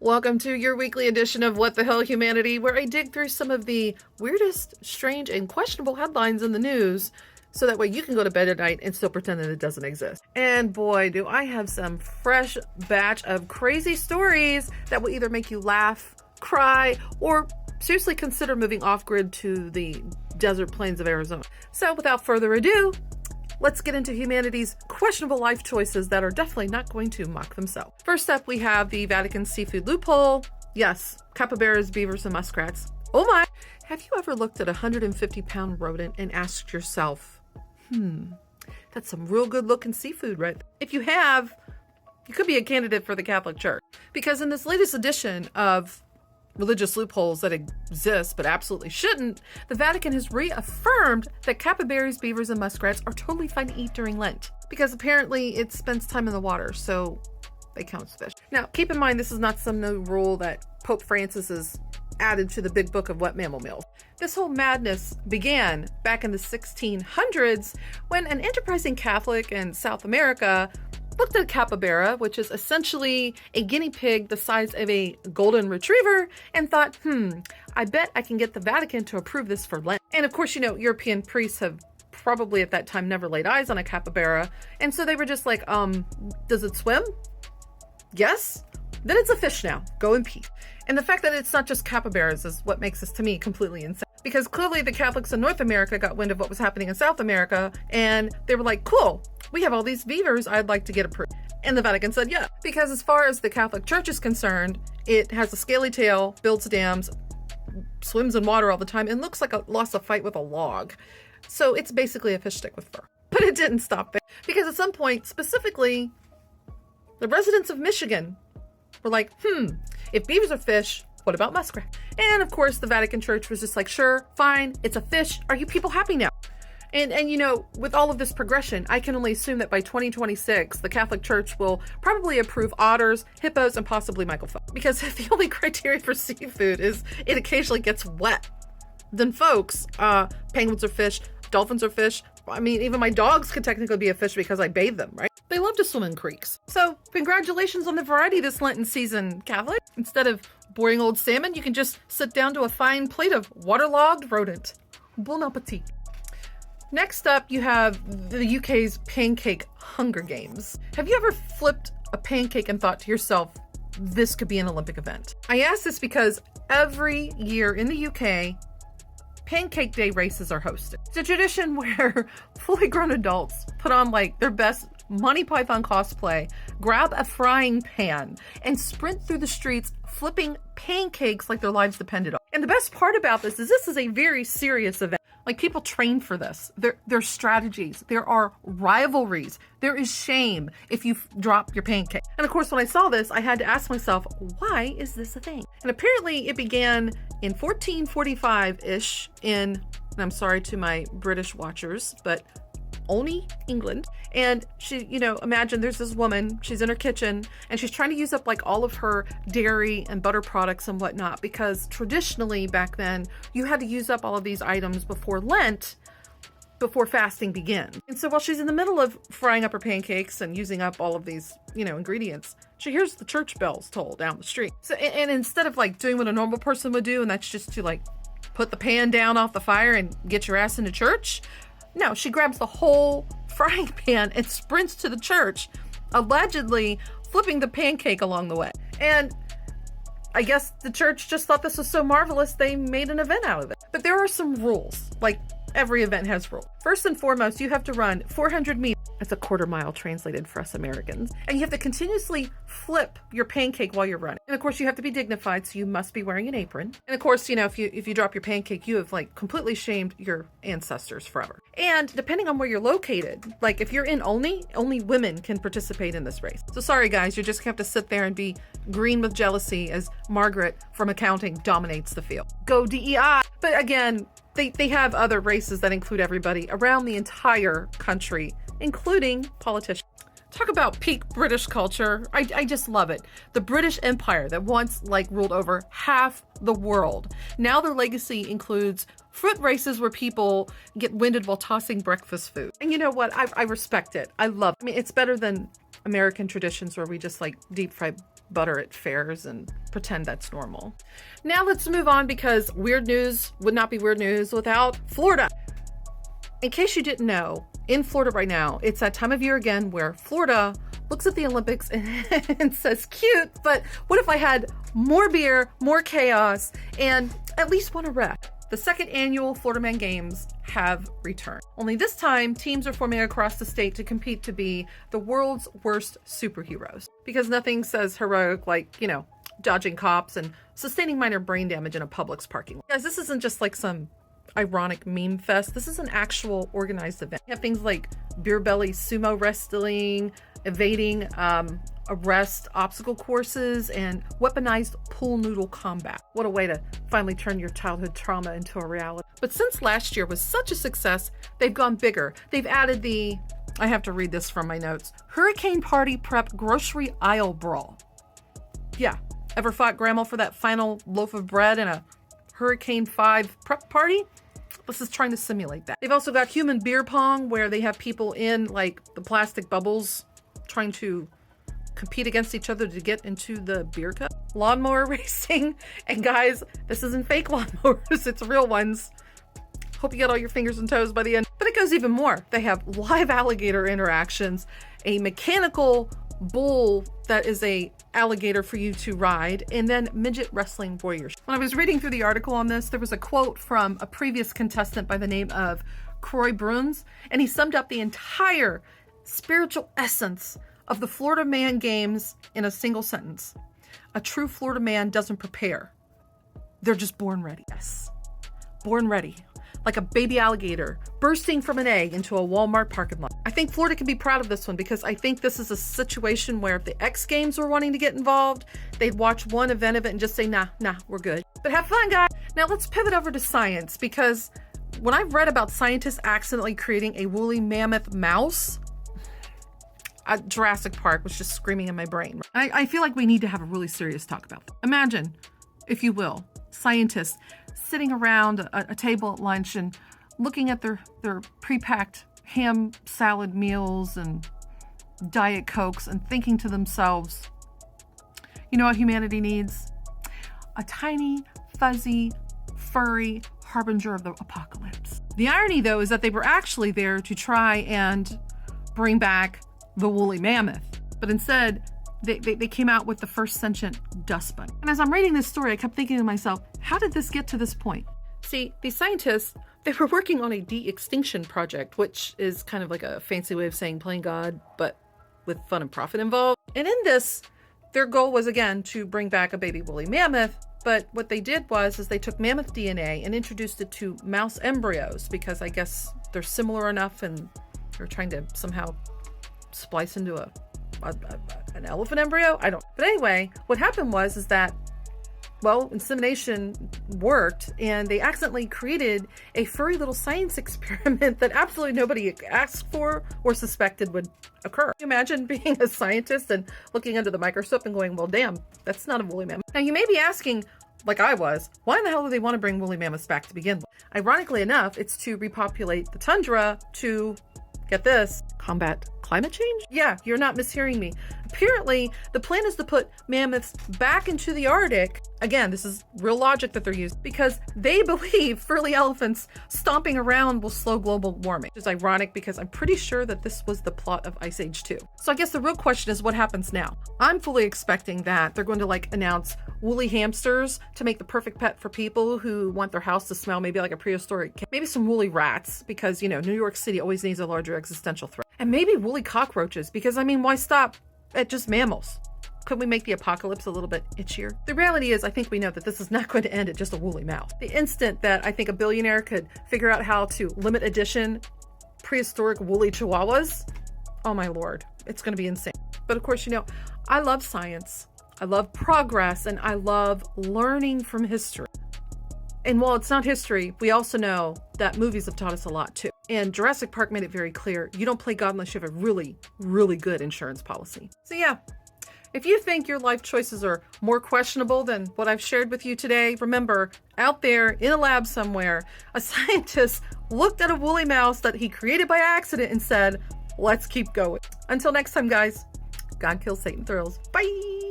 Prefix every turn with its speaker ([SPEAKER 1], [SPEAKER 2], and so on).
[SPEAKER 1] Welcome to your weekly edition of What the Hell Humanity, where I dig through some of the weirdest, strange, and questionable headlines in the news, so that way you can go to bed at night and still pretend that it doesn't exist. And boy, do I have some fresh batch of crazy stories that will either make you laugh, cry, or seriously consider moving off-grid to the desert plains of Arizona. So without further ado, let's get into humanity's questionable life choices that are definitely not going to mock themselves. First up, we have the Vatican seafood loophole. Yes, capybaras, beavers, and muskrats. Oh my! Have you ever looked at a 150-pound rodent and asked yourself, that's some real good looking seafood, right? If you have, you could be a candidate for the Catholic Church. Because in this latest edition of religious loopholes that exist but absolutely shouldn't, the Vatican has reaffirmed that capybaras, beavers, and muskrats are totally fine to eat during Lent, because apparently it spends time in the water, so they count as fish. Now, keep in mind, this is not some new rule that Pope Francis has added to the big book of wet mammal meals. This whole madness began back in the 1600s when an enterprising Catholic in South America looked at a capybara, which is essentially a guinea pig the size of a golden retriever, and thought, I bet I can get the Vatican to approve this for Lent. And of course, European priests have probably at that time never laid eyes on a capybara, and so they were just like, does it swim? Yes? Then it's a fish now. Go in peace. And the fact that it's not just capybaras is what makes this, to me, completely insane. Because clearly the Catholics in North America got wind of what was happening in South America, and they were like, cool, we have all these beavers, I'd like to get approved. And the Vatican said, yeah. Because as far as the Catholic Church is concerned, it has a scaly tail, builds dams, swims in water all the time, and looks like it lost a fight with a log. So it's basically a fish stick with fur. But it didn't stop there. Because at some point, specifically, the residents of Michigan were like, if beavers are fish, what about muskrat? And of course, the Vatican Church was just like, sure, fine, it's a fish. Are you people happy now? And with all of this progression, I can only assume that by 2026, the Catholic Church will probably approve otters, hippos, and possibly Michael Phelps. Because if the only criteria for seafood is it occasionally gets wet, then folks, penguins are fish, dolphins are fish. I mean, even my dogs could technically be a fish because I bathe them, right? They love to swim in creeks. So congratulations on the variety this Lenten season, Catholic. Instead of boring old salmon, you can just sit down to a fine plate of waterlogged rodent. Bon appetit. Next up, you have the UK's Pancake Hunger Games. Have you ever flipped a pancake and thought to yourself, this could be an Olympic event? I ask this because every year in the UK, Pancake Day races are hosted. It's a tradition where fully grown adults put on their best Monty Python cosplay, grab a frying pan, and sprint through the streets flipping pancakes like their lives depended on. And the best part about this is a very serious event. People train for this. There are strategies. There are rivalries. There is shame if you drop your pancake. And of course, when I saw this, I had to ask myself, why is this a thing? And apparently it began in 1445-ish and I'm sorry to my British watchers, but only England. And she, imagine there's this woman, she's in her kitchen and she's trying to use up all of her dairy and butter products and whatnot, because traditionally back then you had to use up all of these items before Lent, before fasting begins. And so while she's in the middle of frying up her pancakes and using up all of these, ingredients, she hears the church bells toll down the street. So, and instead of doing what a normal person would do, and that's just to put the pan down off the fire and get your ass into church, no, she grabs the whole frying pan and sprints to the church, allegedly flipping the pancake along the way. And I guess the church just thought this was so marvelous, they made an event out of it. But there are some rules. Every event has rules. First and foremost, you have to run 400 meters. That's a quarter mile translated for us Americans. And you have to continuously flip your pancake while you're running. And of course, you have to be dignified, so you must be wearing an apron. And of course, if you drop your pancake, you have completely shamed your ancestors forever. And depending on where you're located, if you're in only women can participate in this race. So sorry guys, you just have to sit there and be green with jealousy as Margaret from accounting dominates the field. Go DEI! But again, they have other races that include everybody around the entire country, including politicians. Talk about peak British culture. I just love it. The British Empire that once ruled over half the world. Now their legacy includes foot races where people get winded while tossing breakfast food. And you know what? I respect it. I love it. I mean, it's better than American traditions where we just deep fry butter at fairs and pretend that's normal. Now let's move on, because weird news would not be weird news without Florida. In case you didn't know, in Florida right now, it's that time of year again where Florida looks at the Olympics and says, cute, but what if I had more beer, more chaos, and at least one arrest? The second annual Florida Man Games have returned. Only this time, teams are forming across the state to compete to be the world's worst superheroes. Because nothing says heroic like, dodging cops and sustaining minor brain damage in a Publix parking lot. Guys, this isn't just like some ironic meme fest. This is an actual organized event. You have things like beer belly sumo wrestling, evading arrest obstacle courses, and weaponized pool noodle combat. What a way to finally turn your childhood trauma into a reality. But since last year was such a success, they've gone bigger. They've added the, I have to read this from my notes, Hurricane Party Prep Grocery Aisle Brawl. Yeah, ever fought grandma for that final loaf of bread in a Hurricane 5 prep party? This is trying to simulate that. They've also got human beer pong, where they have people in like the plastic bubbles trying to compete against each other to get into the beer cup. Lawnmower racing. And guys, this isn't fake lawnmowers, it's real ones. Hope you get all your fingers and toes by the end. But it goes even more. They have live alligator interactions, a mechanical bull that is a alligator for you to ride, and then midget wrestling warriors. When I was reading through the article on this, there was a quote from a previous contestant by the name of Croy Bruns, and he summed up the entire spiritual essence of the Florida Man Games in a single sentence. A true Florida man doesn't prepare. They're just born ready. Yes, born ready. Like a baby alligator bursting from an egg into a Walmart parking lot. I think Florida can be proud of this one, because I think this is a situation where if the X Games were wanting to get involved, they'd watch one event of it and just say, nah, we're good. But have fun, guys. Now let's pivot over to science, because when I've read about scientists accidentally creating a woolly mammoth mouse, Jurassic Park was just screaming in my brain. I feel like we need to have a really serious talk about that. Imagine, if you will, scientists sitting around a table at lunch and looking at their pre-packed ham salad meals and Diet Cokes and thinking to themselves, you know what humanity needs? A tiny, fuzzy, furry harbinger of the apocalypse. The irony, though, is that they were actually there to try and bring back the woolly mammoth, but instead they came out with the first sentient dust bunny. And as I'm reading this story, I kept thinking to myself, how did this get to this point? See, these scientists, they were working on a de-extinction project, which is kind of like a fancy way of saying playing God, but with fun and profit involved. And in this, their goal was, again, to bring back a baby woolly mammoth. But what they did was they took mammoth DNA and introduced it to mouse embryos, because I guess they're similar enough and they're trying to somehow splice into an elephant embryo. I don't. But anyway, what happened was that, well, insemination worked, and they accidentally created a furry little science experiment that absolutely nobody asked for or suspected would occur. Can you imagine being a scientist and looking under the microscope and going, well, damn, that's not a woolly mammoth. Now, you may be asking, like I was, why in the hell do they want to bring woolly mammoths back to begin with? Ironically enough, it's to repopulate the tundra to, get this, combat climate change? Yeah, you're not mishearing me. Apparently, the plan is to put mammoths back into the Arctic. Again, this is real logic that they're using, because they believe furry elephants stomping around will slow global warming, which is ironic because I'm pretty sure that this was the plot of Ice Age 2. So I guess the real question is, what happens now? I'm fully expecting that they're going to announce woolly hamsters to make the perfect pet for people who want their house to smell maybe like a prehistoric cat. Maybe some woolly rats, because, New York City always needs a larger existential threat. And maybe woolly cockroaches, because, why stop at just mammals? Couldn't we make the apocalypse a little bit itchier? The reality is, I think we know that this is not going to end at just a woolly mouse. The instant that I think a billionaire could figure out how to limit edition prehistoric woolly chihuahuas, oh my Lord, it's going to be insane. But of course, I love science, I love progress, and I love learning from history. And while it's not history, we also know that movies have taught us a lot too. And Jurassic Park made it very clear, you don't play God unless you have a really, really good insurance policy. So yeah, if you think your life choices are more questionable than what I've shared with you today, remember, out there in a lab somewhere, a scientist looked at a woolly mouse that he created by accident and said, let's keep going. Until next time, guys, God kills Satan thrills. Bye!